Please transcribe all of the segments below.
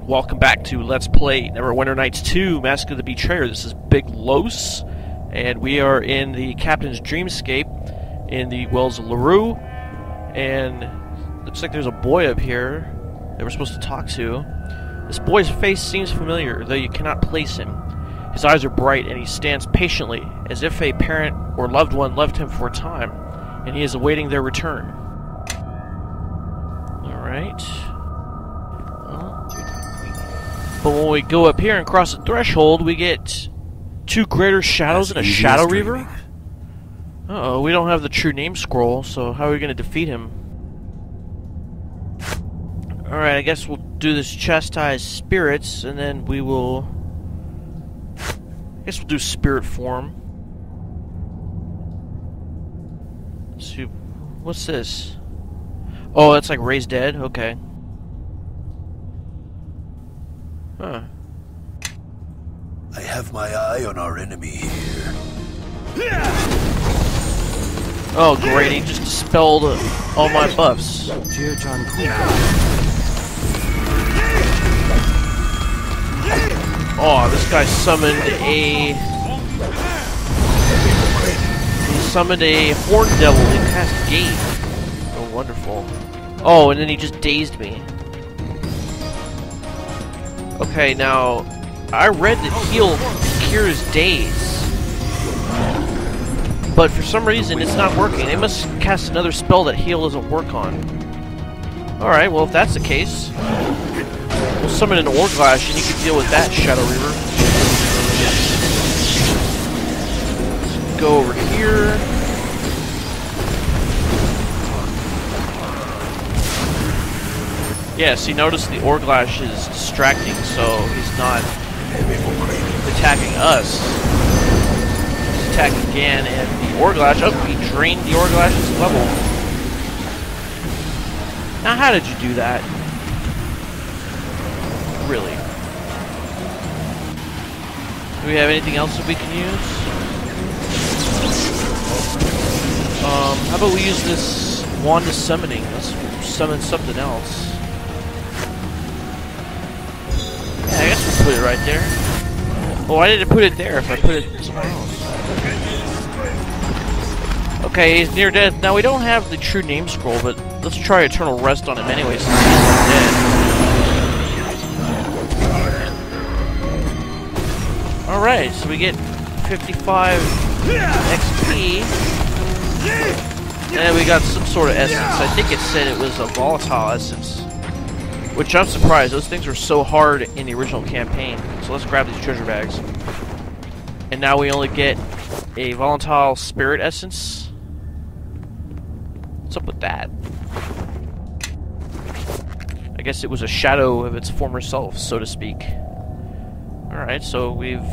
Welcome back to Let's Play Neverwinter Nights 2, Mask of the Betrayer. This is Big Los, and we are in the Captain's Dreamscape in the Wells of LaRue, and looks like there's a boy up here that we're supposed to talk to. This boy's face seems familiar, though you cannot place him. His eyes are bright, and he stands patiently, as if a parent or loved one left him for a time, and he is awaiting their return. Alright. But when we go up here and cross the threshold, we get 2 greater shadows and a shadow reaver? Uh-oh, we don't have the true name scroll, so how are we going to defeat him? Alright, I guess we'll do this chastise spirits, and then we will... I guess we'll do spirit form. Let's see, what's this? Oh, that's like raise dead? Okay. Huh. I have my eye on our enemy here. Oh great, he just dispelled all my buffs. Oh, this guy summoned a horn devil. He cast gate. Oh, wonderful. Oh, and then he just dazed me. Okay, now, I read that heal cures daze, but for some reason it's not working. They must cast another spell that heal doesn't work on. Alright, well if that's the case, we'll summon an Orglash and you can deal with that, Shadow Reaver. Let's go over here. Yeah, see, notice the Orglash is distracting, so he's not attacking us. He's attacking Gann and the Orglash. Oh, he drained the Orglash's level. Now, how did you do that? Really? Do we have anything else that we can use? How about we use this Wand of Summoning? Let's summon something else. Yeah, I guess we'll put it right there. Well, why did it put it there if I put it somewhere else? Okay, he's near death. Now, we don't have the true name scroll, but let's try Eternal Rest on him anyway since he's not dead. Alright, so we get 55 XP. And we got some sort of essence. I think it said it was a volatile essence. Which I'm surprised, those things were so hard in the original campaign. So let's grab these treasure bags. And now we only get a volatile spirit essence. What's up with that? I guess it was a shadow of its former self, so to speak. Alright, so we've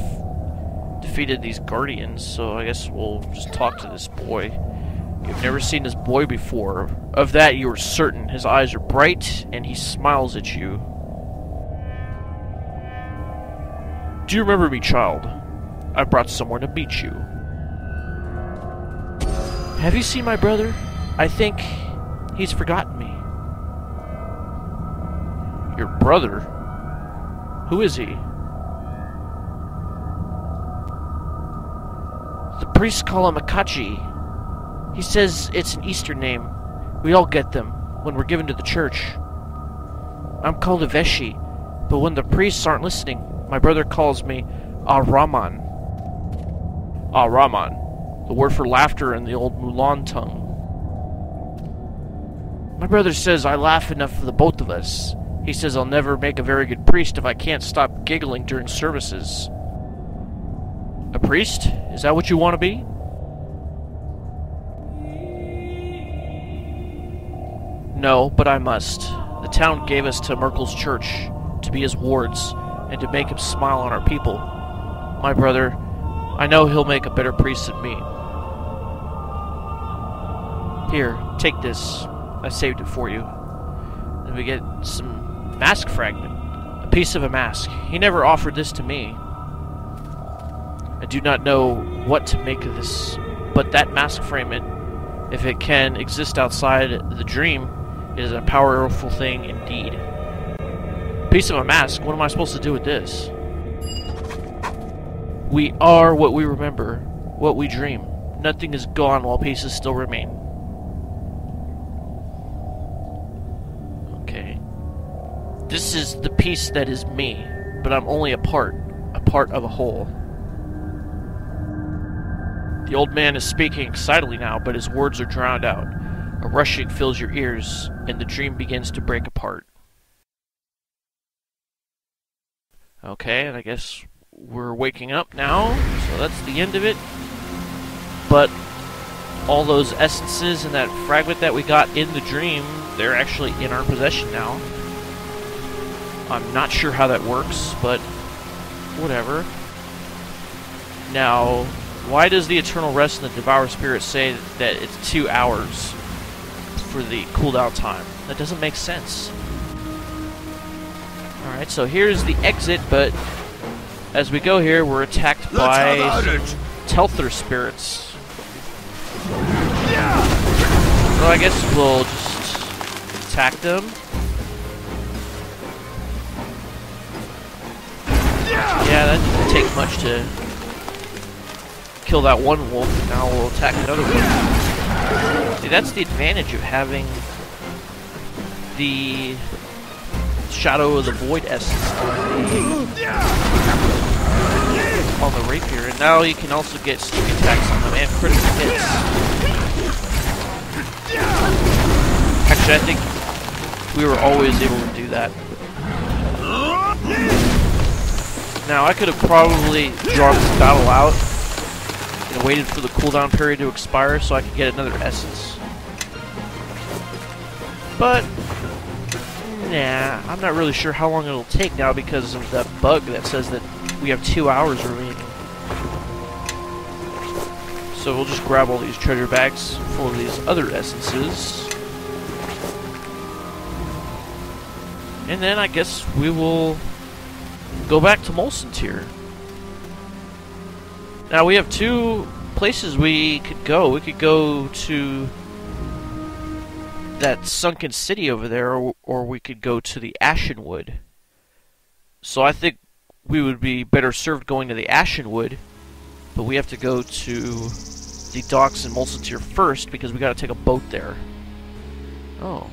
defeated these guardians, so I guess we'll just talk to this boy. You've never seen this boy before. Of that you are certain. His eyes are bright, and he smiles at you. Do you remember me, child? I brought someone to meet you. Have you seen my brother? I think he's forgotten me. Your brother? Who is he? The priests call him Akachi. He says it's an Eastern name. We all get them when we're given to the church. I'm called Eveshi, but when the priests aren't listening, my brother calls me Ahrraman. Ahrraman, the word for laughter in the old Mulan tongue. My brother says I laugh enough for the both of us. He says I'll never make a very good priest if I can't stop giggling during services. A priest? Is that what you want to be? No, but I must. The town gave us to Merkel's church, to be his wards, and to make him smile on our people. My brother, I know he'll make a better priest than me. Here, take this. I saved it for you. And we get some mask fragment. A piece of a mask. He never offered this to me. I do not know what to make of this, but that mask fragment, if it can exist outside the dream, it is a powerful thing indeed. Piece of a mask. What am I supposed to do with this? We are what we remember, what we dream. Nothing is gone while pieces still remain. Okay. This is the piece that is me, but I'm only a part of a whole. The old man is speaking excitedly now, but his words are drowned out. A rushing fills your ears, and the dream begins to break apart. Okay, and I guess we're waking up now, so that's the end of it. But all those essences and that fragment that we got in the dream, they're actually in our possession now. I'm not sure how that works, but whatever. Now, why does the Eternal Rest and the Devour Spirit say that it's 2 hours for the cooldown time? That doesn't make sense. Alright, so here's the exit, but as we go here, we're attacked by Telther spirits. So I guess we'll just attack them. Yeah, that didn't take much to kill that one wolf, and now we'll attack another wolf. See, that's the advantage of having the Shadow of the Void essence on the rapier, and now you can also get stick attacks on them and critical hits. Actually, I think we were always able to do that. Now, I could have probably drawn this battle out and waited for the cooldown period to expire so I could get another essence. But nah, I'm not really sure how long it'll take now because of that bug that says that we have 2 hours remaining. So we'll just grab all these treasure bags full of these other essences. And then I guess we will go back to Mulsantir. Now we have 2 places we could go. We could go to that sunken city over there, or we could go to the Ashenwood. So I think we would be better served going to the Ashenwood, but we have to go to the docks in Mulsantir first because we gotta take a boat there. Oh.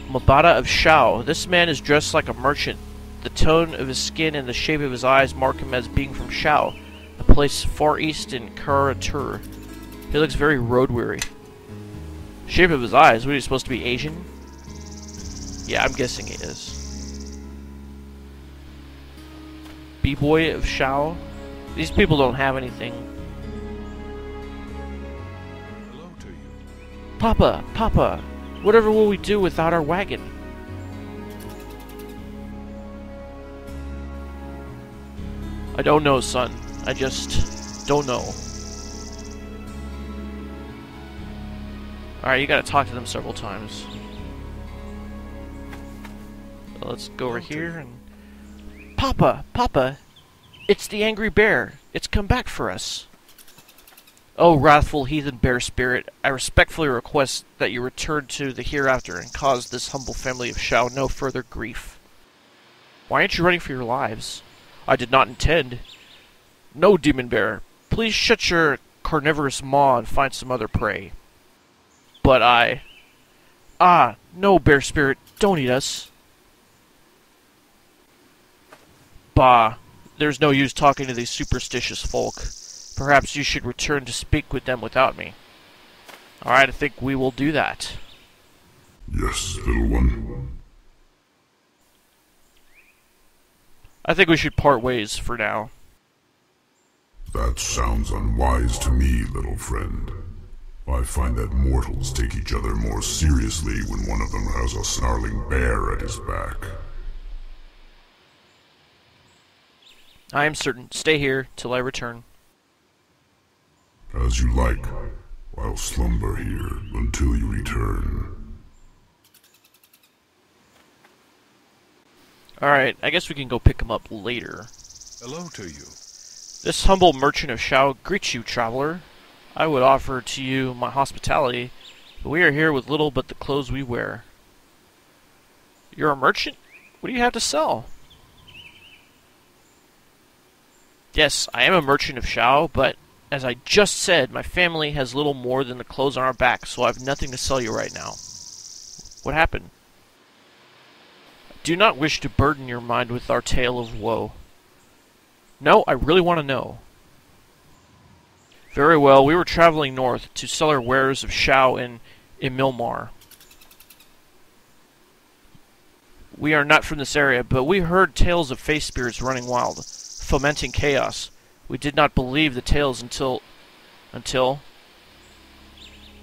Mabata of Shou. This man is dressed like a merchant. The tone of his skin and the shape of his eyes mark him as being from Shou, a place far east in Karatur. He looks very road-weary. Shape of his eyes, what are you supposed to be, Asian? Yeah, I'm guessing he is. B-boy of Shou? These people don't have anything. Hello to you. Papa, Papa, whatever will we do without our wagon? I don't know, son. I just don't know. Alright, you gotta talk to them several times. So let's go over here and... Papa! Papa! It's the angry bear! It's come back for us! Oh, wrathful heathen bear spirit, I respectfully request that you return to the hereafter and cause this humble family of Shou no further grief. Why aren't you running for your lives? I did not intend. No, demon bear. Please shut your carnivorous maw and find some other prey. But I... Ah, no, bear spirit, don't eat us. Bah, there's no use talking to these superstitious folk. Perhaps you should return to speak with them without me. Alright, I think we will do that. Yes, little one. I think we should part ways for now. That sounds unwise to me, little friend. I find that mortals take each other more seriously when one of them has a snarling bear at his back. I am certain. Stay here till I return. As you like. I'll slumber here until you return. Alright, I guess we can go pick him up later. Hello to you. This humble merchant of Shou greets you, traveler. I would offer to you my hospitality, but we are here with little but the clothes we wear. You're a merchant? What do you have to sell? Yes, I am a merchant of Shou, but as I just said, my family has little more than the clothes on our backs, so I have nothing to sell you right now. What happened? I do not wish to burden your mind with our tale of woe. No, I really want to know. Very well, we were traveling north to sell our wares of Shou in Milmar. We are not from this area, but we heard tales of face spirits running wild, fomenting chaos. We did not believe the tales until...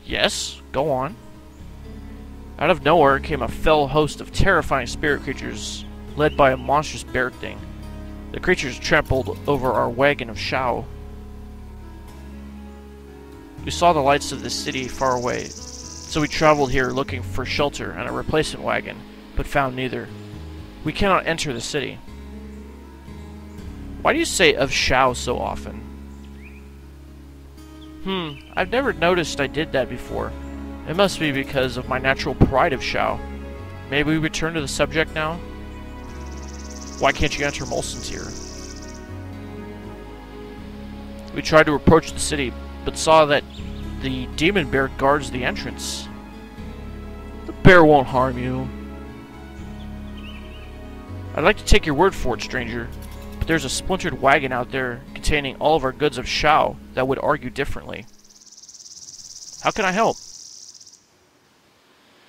Yes, go on. Out of nowhere came a fell host of terrifying spirit creatures, led by a monstrous bear thing. The creatures trampled over our wagon of Shou. We saw the lights of the city far away, so we traveled here looking for shelter and a replacement wagon, but found neither. We cannot enter the city. Why do you say of Shou so often? I've never noticed I did that before. It must be because of my natural pride of Shou. May we return to the subject now? Why can't you enter Mulsantir? We tried to approach the city, but saw that the demon bear guards the entrance. The bear won't harm you. I'd like to take your word for it, stranger, but there's a splintered wagon out there containing all of our goods of Shou that would argue differently. How can I help?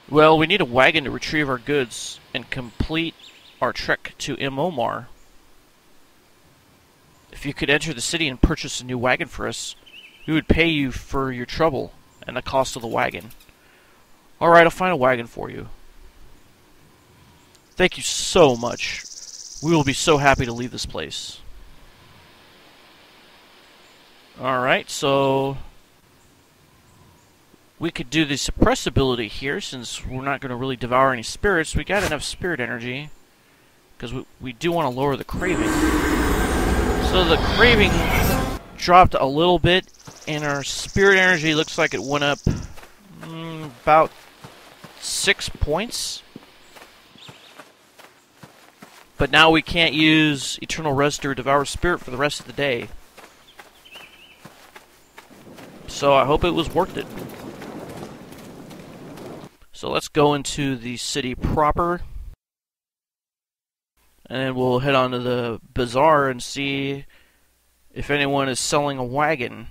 Well, we need a wagon to retrieve our goods and complete our trek to Milmar. If you could enter the city and purchase a new wagon for us, we would pay you for your trouble and the cost of the wagon. Alright, I'll find a wagon for you. Thank you so much. We will be so happy to leave this place. Alright, so... we could do the suppress ability here, since we're not going to really devour any spirits. We got enough spirit energy, because we do want to lower the craving. So the craving dropped a little bit, and our spirit energy looks like it went up about 6 points. But now we can't use Eternal Rest or Devour Spirit for the rest of the day. So I hope it was worth it. So let's go into the city proper. And we'll head on to the bazaar and see if anyone is selling a wagon.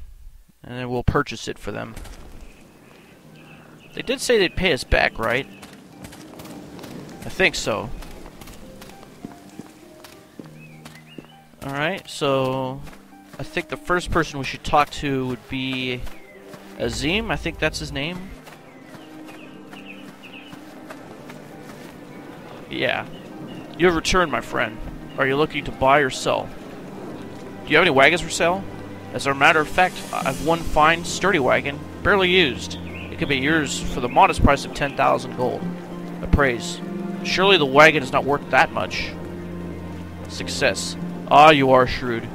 And then we'll purchase it for them. They did say they'd pay us back, right? I think so. Alright, so I think the first person we should talk to would be Azim. I think that's his name. Yeah. You have returned, my friend. Are you looking to buy or sell? Do you have any wagons for sale? As a matter of fact, I've one fine, sturdy wagon, barely used. It could be yours for the modest price of 10,000 gold. Appraise. Surely the wagon is not worth that much. Success. Ah, you are shrewd.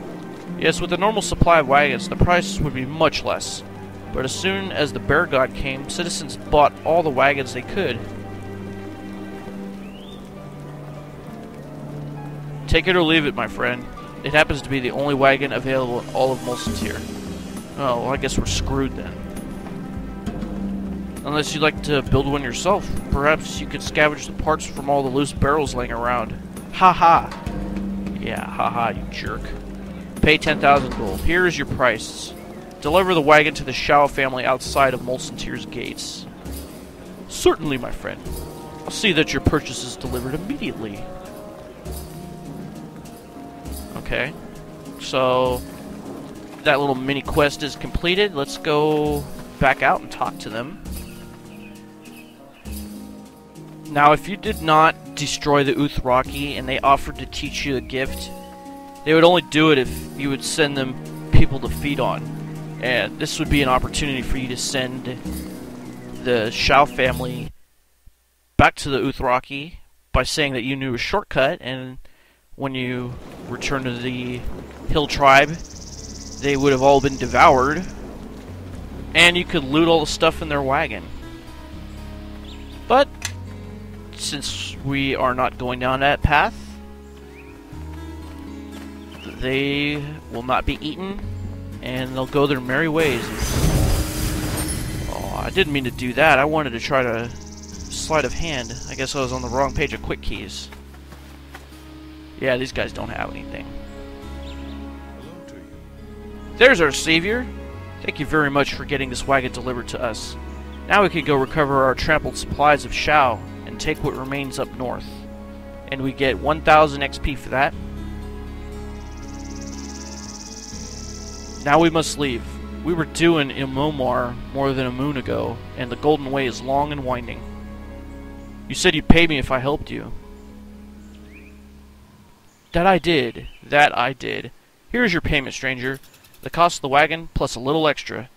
Yes, with a normal supply of wagons, the price would be much less. But as soon as the bear god came, citizens bought all the wagons they could. Take it or leave it, my friend. It happens to be the only wagon available in all of Mulsantir. Oh, well, I guess we're screwed then. Unless you'd like to build one yourself. Perhaps you could scavenge the parts from all the loose barrels laying around. Ha-ha! Yeah, haha, you jerk. Pay 10,000 gold. Here is your price. Deliver the wagon to the Shou family outside of Mulsantir's gates. Certainly, my friend. I'll see that your purchase is delivered immediately. Okay. So, that little mini quest is completed. Let's go back out and talk to them. Now, if you did not destroy the Uthraki and they offered to teach you a gift, they would only do it if you would send them people to feed on. And this would be an opportunity for you to send the Shou family back to the Uthraki by saying that you knew a shortcut, and when you return to the hill tribe, they would have all been devoured, and you could loot all the stuff in their wagon. But since we are not going down that path, they will not be eaten, and they'll go their merry ways. Oh, I didn't mean to do that. I wanted to try to sleight of hand. I guess I was on the wrong page of quick keys. Yeah, these guys don't have anything. There's our savior. Thank you very much for getting this wagon delivered to us. Now we can go recover our trampled supplies of Shou and take what remains up north. And we get 1,000 XP for that. Now we must leave. We were due in Ilmomar more than a moon ago, and the Golden Way is long and winding. You said you'd pay me if I helped you. That I did. That I did. Here's your payment, stranger. The cost of the wagon, plus a little extra.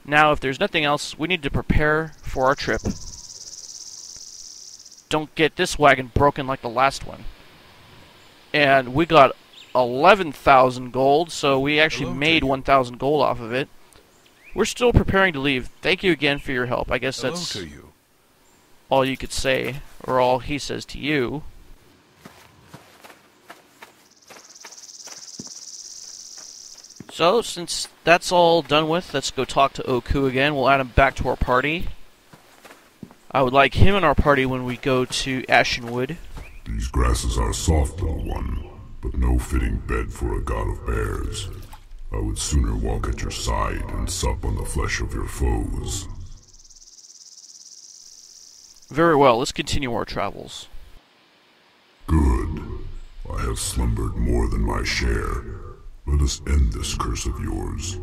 Now, if there's nothing else, we need to prepare for our trip. Don't get this wagon broken like the last one. And we got 11,000 gold, so we actually made 1,000 gold off of it. We're still preparing to leave. Thank you again for your help. I guess that's all you could say, or all he says to you. So, since that's all done with, let's go talk to Oku again. We'll add him back to our party. I would like him in our party when we go to Ashenwood. These grasses are soft, little one, but no fitting bed for a god of bears. I would sooner walk at your side and sup on the flesh of your foes. Very well, let's continue our travels. Good. I have slumbered more than my share. Let us end this curse of yours.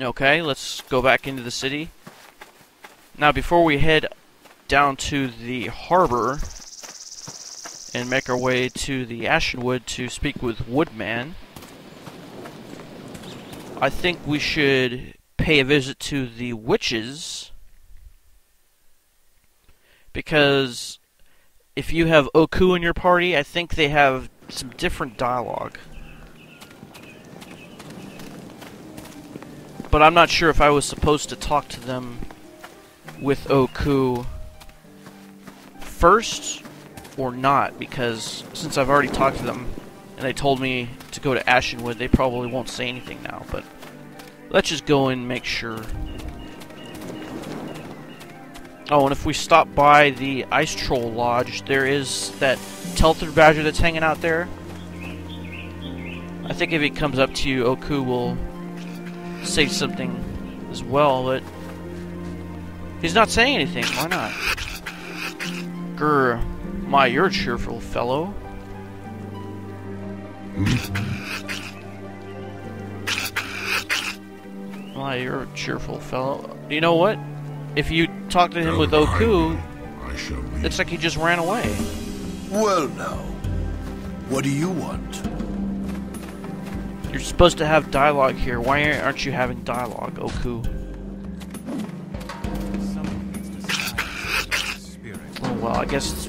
Okay, let's go back into the city. Now, before we head down to the harbor and make our way to the Ashenwood to speak with Woodman, I think we should pay a visit to the witches, because if you have Oku in your party, I think they have some different dialogue. But I'm not sure if I was supposed to talk to them with Oku first or not, because since I've already talked to them and they told me to go to Ashenwood, they probably won't say anything now, but let's just go and make sure. Oh, and if we stop by the Ice Troll Lodge, there is that Telther Badger that's hanging out there. I think if he comes up to you, Oku will say something as well, but he's not saying anything. Why not? Grr, my, you're a cheerful fellow. My, you're a cheerful fellow. You know what? If you talk to him with Oku, it's like he just ran away. Well now, what do you want? You're supposed to have dialogue here. Why aren't you having dialogue, Oku? Oh well, I guess it's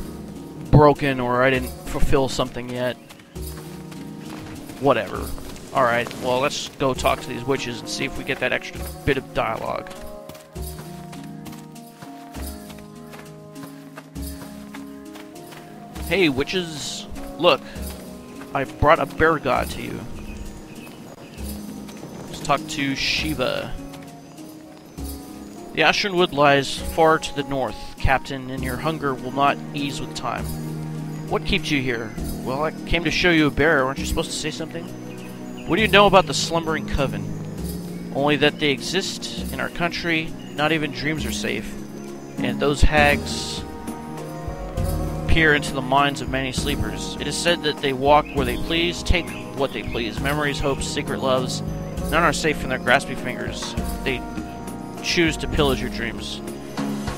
broken, or I didn't fulfill something yet. Whatever. Alright, well, let's go talk to these witches and see if we get that extra bit of dialogue. Hey, witches, look, I brought a bear god to you. Let's talk to Shiva. The Ashenwood lies far to the north, Captain, and your hunger will not ease with time. What keeps you here? Well, I came to show you a bear. Aren't you supposed to say something? What do you know about the Slumbering Coven? Only that they exist in our country. Not even dreams are safe. And those hags peer into the minds of many sleepers. It is said that they walk where they please, take what they please. Memories, hopes, secret loves. None are safe from their grasping fingers. They choose to pillage your dreams.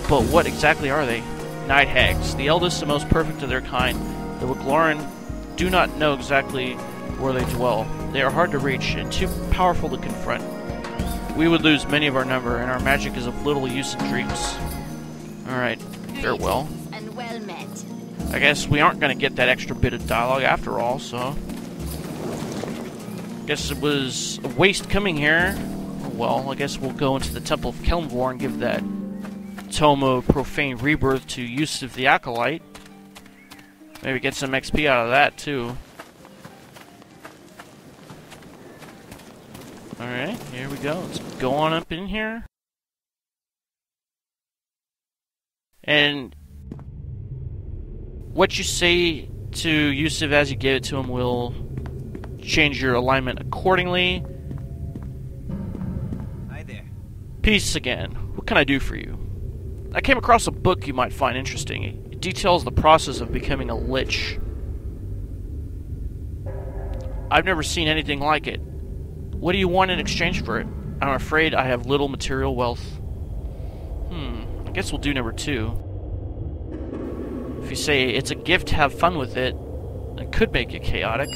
But what exactly are they? Night hags, the eldest and most perfect of their kind. The Wigloran do not know exactly where they dwell. They are hard to reach and too powerful to confront. We would lose many of our number, and our magic is of little use in dreams. Alright, farewell. And well met. I guess we aren't going to get that extra bit of dialogue after all, so... Guess it was a waste coming here. Well, I guess we'll go into the Temple of Kelmvor and give that Tome of Profane rebirth to Yusev the Acolyte. Maybe get some XP out of that too. Alright, here we go. Let's go on up in here. And what you say to Yusev as you give it to him will change your alignment accordingly. Hi there. Peace again. What can I do for you? I came across a book you might find interesting. It details the process of becoming a lich. I've never seen anything like it. What do you want in exchange for it? I'm afraid I have little material wealth. I guess we'll do number 2. If you say it's a gift, have fun with it, it could make it chaotic.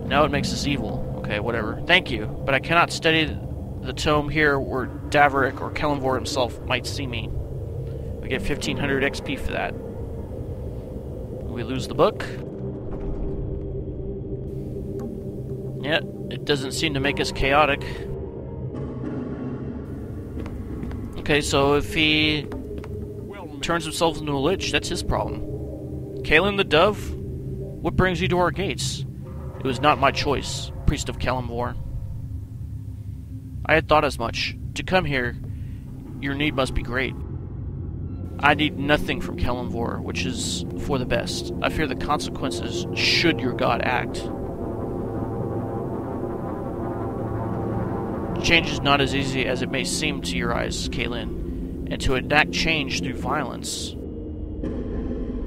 Now it makes us evil. Okay, whatever. Thank you, but I cannot study the tome here where Daverick or Kelenvor himself might see me. We get 1500 XP for that. We lose the book. Yeah, it doesn't seem to make us chaotic. Okay, so if he turns himself into a lich, that's his problem. Kalen the Dove, what brings you to our gates? It was not my choice, Priest of Kelenvor. I had thought as much. To come here, your need must be great. I need nothing from Kelenvor, which is for the best. I fear the consequences should your god act. Change is not as easy as it may seem to your eyes, Kalen, and to enact change through violence.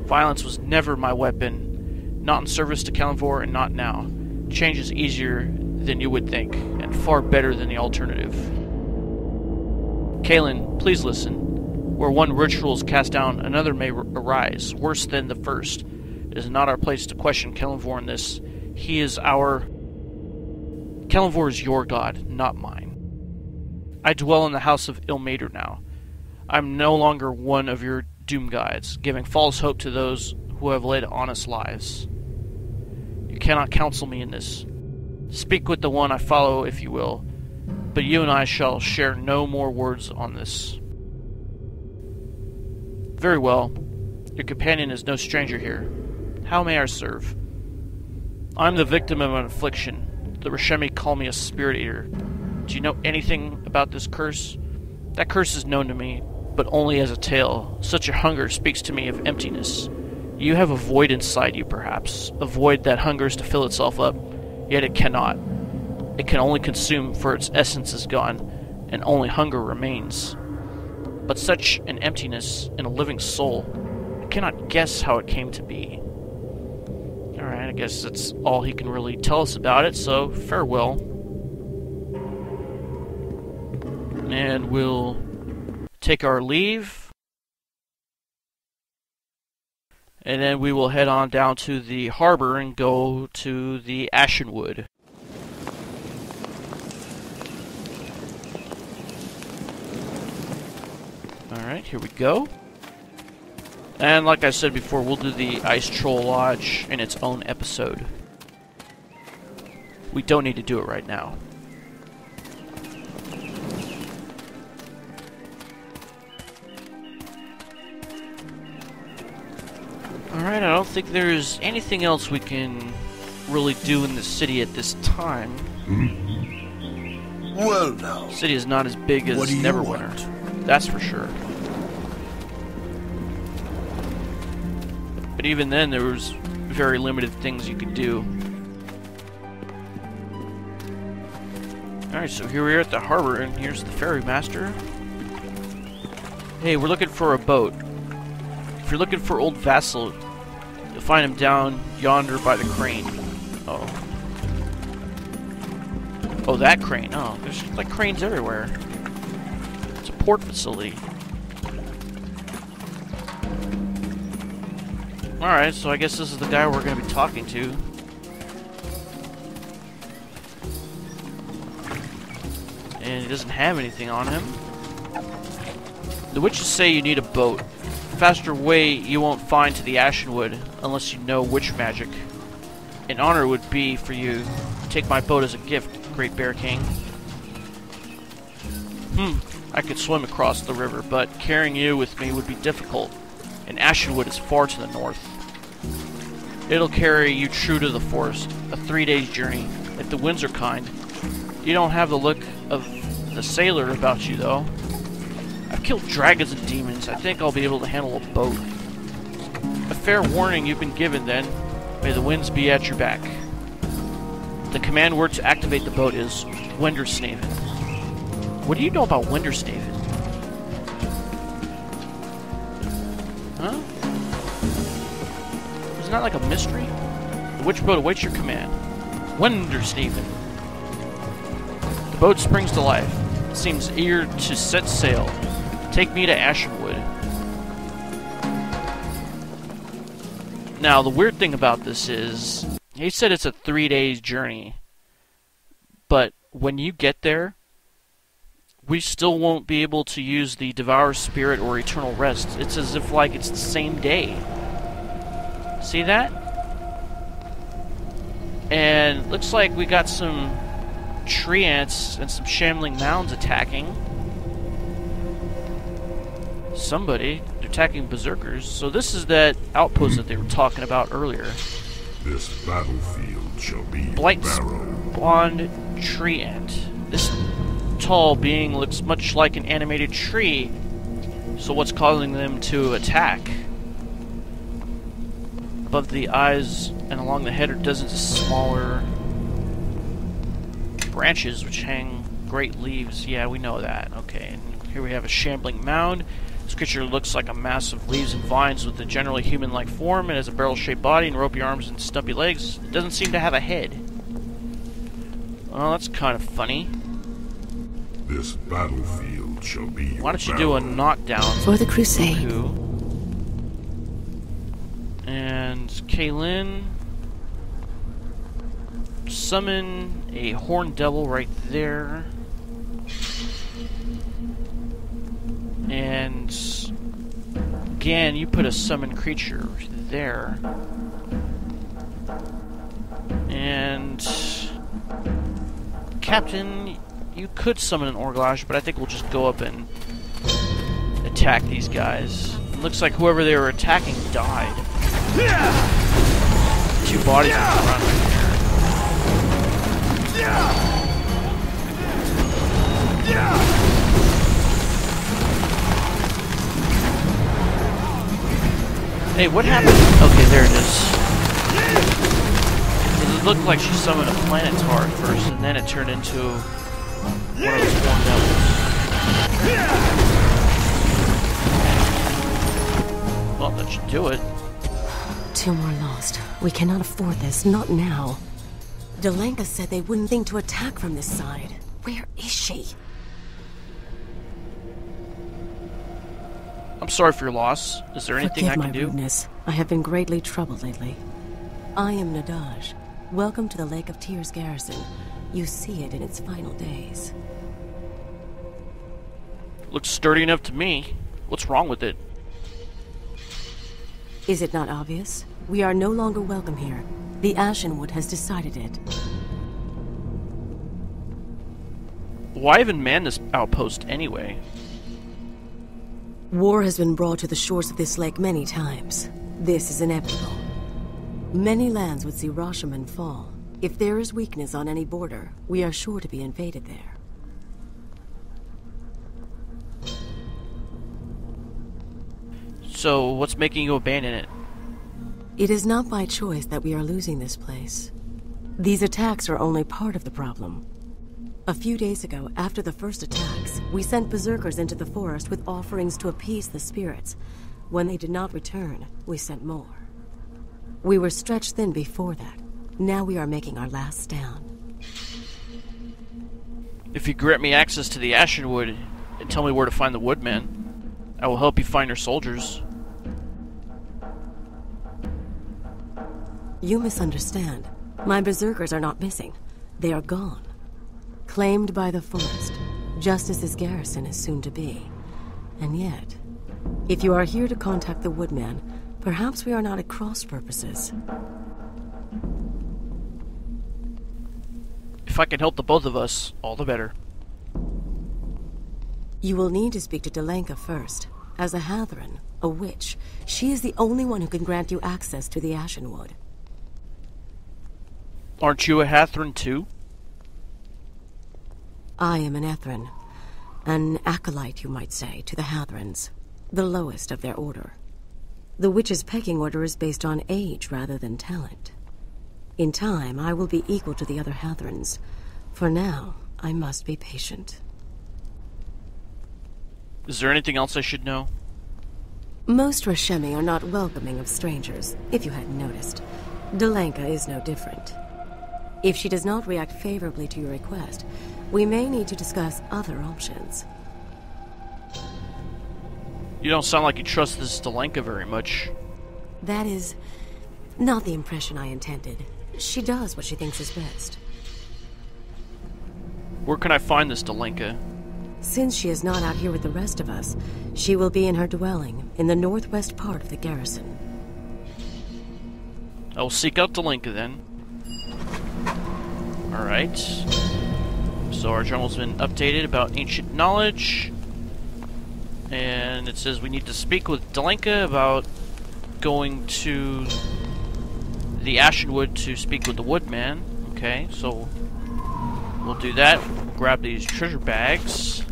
Violence was never my weapon, not in service to Kelenvor and not now. Change is easier than you would think, and far better than the alternative. Kalen, please listen. Where one ritual is cast down, another may arise, worse than the first. It is not our place to question Kelenvor in this. He is our... Kelenvor is your god, not mine. I dwell in the house of Ilmater now. I am no longer one of your doom guides, giving false hope to those who have led honest lives. You cannot counsel me in this. Speak with the one I follow if you will, but you and I shall share no more words on this. Very well. Your companion is no stranger here. How may I serve? I am the victim of an affliction. The Rishemi call me a spirit eater. Do you know anything about this curse? That curse is known to me, but only as a tale. Such a hunger speaks to me of emptiness. You have a void inside you, perhaps. A void that hungers to fill itself up, yet it cannot. It can only consume, for its essence is gone, and only hunger remains. But such an emptiness in a living soul, I cannot guess how it came to be. Alright, I guess that's all he can really tell us about it, so farewell. And we'll take our leave. And then we will head on down to the harbor and go to the Ashenwood. Alright, here we go. And like I said before, we'll do the Ice Troll Lodge in its own episode. We don't need to do it right now. Alright, I don't think there's anything else we can really do in the city at this time. Well now. The city is not as big as Neverwinter. That's for sure. But even then, there was very limited things you could do. Alright, so here we are at the harbor, and here's the ferry master. Hey, we're looking for a boat. If you're looking for Old Vassal, you'll find him down yonder by the crane. Oh. Oh, that crane. Oh, there's like cranes everywhere. It's a port facility. Alright, so I guess this is the guy we're going to be talking to. And he doesn't have anything on him. The witches say you need a boat. Faster way you won't find to the Ashenwood unless you know witch magic. An honor would be for you to take my boat as a gift, Great Bear King. I could swim across the river, but carrying you with me would be difficult, and Ashenwood is far to the north. It'll carry you true to the forest, a 3-day journey, if the winds are kind. You don't have the look of the sailor about you, though. I've killed dragons and demons. I think I'll be able to handle a boat. A fair warning you've been given, then. May the winds be at your back. The command word to activate the boat is Wendersnaven. What do you know about Wendersnaven? Huh? Isn't that like a mystery? The witch boat awaits your command. Wendersnaven. The boat springs to life. Seems eager to set sail. Take me to Ashenwood. Now, the weird thing about this is, he said it's a 3-day journey. But when you get there, we still won't be able to use the Devour Spirit or Eternal Rest. It's as if like it's the same day. See that? And looks like we got some treants and some shambling mounds attacking. Somebody. They're attacking berserkers. So this is that outpost that they were talking about earlier. This battlefield shall be Blight barrow. spawned treant. This tall being looks much like an animated tree. So what's causing them to attack? Above the eyes and along the head are dozens of smaller branches which hang great leaves. Yeah, we know that. Okay, and here we have a shambling mound. This creature looks like a mass of leaves and vines with a generally human-like form. It has a barrel-shaped body and ropey arms and stumpy legs. It doesn't seem to have a head. Well, that's kind of funny. This battlefield shall be Why don't you do a knockdown for the crusade? And Kaylin, summon a horned devil right there. And Gann, you put a summoned creature there. And Captain, you could summon an Orglash, but I think we'll just go up and attack these guys. It looks like whoever they were attacking died. 2 bodies on the front right there. Hey, what happened? Okay, there it is. It looked like she summoned a Planetar at first, and then it turned into one of those horned devils. Well, that should do it. 2 more lost. We cannot afford this, not now. Dalenka said they wouldn't think to attack from this side. Where is she? I'm sorry for your loss. Is there anything I can do? Forgive my rudeness. I have been greatly troubled lately. I am Nadaj. Welcome to the Lake of Tears Garrison. You see it in its final days. Looks sturdy enough to me. What's wrong with it? Is it not obvious? We are no longer welcome here. The Ashenwood has decided it. Why even man this outpost anyway? War has been brought to the shores of this lake many times. This is inevitable. Many lands would see Ahrraman fall. If there is weakness on any border, we are sure to be invaded there. So, what's making you abandon it? It is not by choice that we are losing this place. These attacks are only part of the problem. A few days ago, after the first attacks, we sent berserkers into the forest with offerings to appease the spirits. When they did not return, we sent more. We were stretched thin before that. Now we are making our last stand. If you grant me access to the Ashenwood and tell me where to find the Woodman, I will help you find your soldiers. You misunderstand. My berserkers are not missing. They are gone. Claimed by the forest, just as this garrison is soon to be. And yet, if you are here to contact the Woodman, perhaps we are not at cross purposes. If I can help the both of us, all the better. You will need to speak to Dalenka first. As a Ahrraman, a witch, she is the only one who can grant you access to the Ashenwood. Aren't you a Ahrraman too? I am an Ahrraman. An acolyte, you might say, to the Ahrramans. The lowest of their order. The witch's pecking order is based on age rather than talent. In time, I will be equal to the other Ahrramans. For now, I must be patient. Is there anything else I should know? Most Rashemi are not welcoming of strangers, if you hadn't noticed. Dalenka is no different. If she does not react favorably to your request, we may need to discuss other options. You don't sound like you trust this Dalenka very much. That is not the impression I intended. She does what she thinks is best. Where can I find this Dalenka? Since she is not out here with the rest of us, she will be in her dwelling in the northwest part of the Garrison. I will seek out Dalenka then. Alright. So our journal's been updated about ancient knowledge. And it says we need to speak with Dalenka about going to the Ashenwood to speak with the Woodman. Okay, so we'll do that. We'll grab these treasure bags.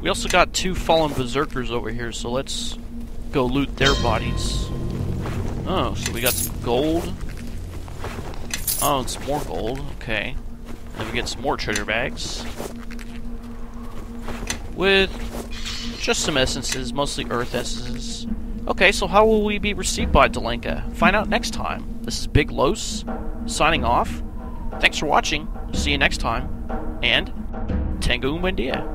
We also got 2 fallen berserkers over here, so let's go loot their bodies. Oh, so we got some gold. Oh, and some more gold. Okay. Then we get some more treasure bags. With just some essences, mostly earth essences. Okay, so how will we be received by Dalenka? Find out next time. This is Big Los, signing off. Thanks for watching. See you next time. And Tengu Mwendia.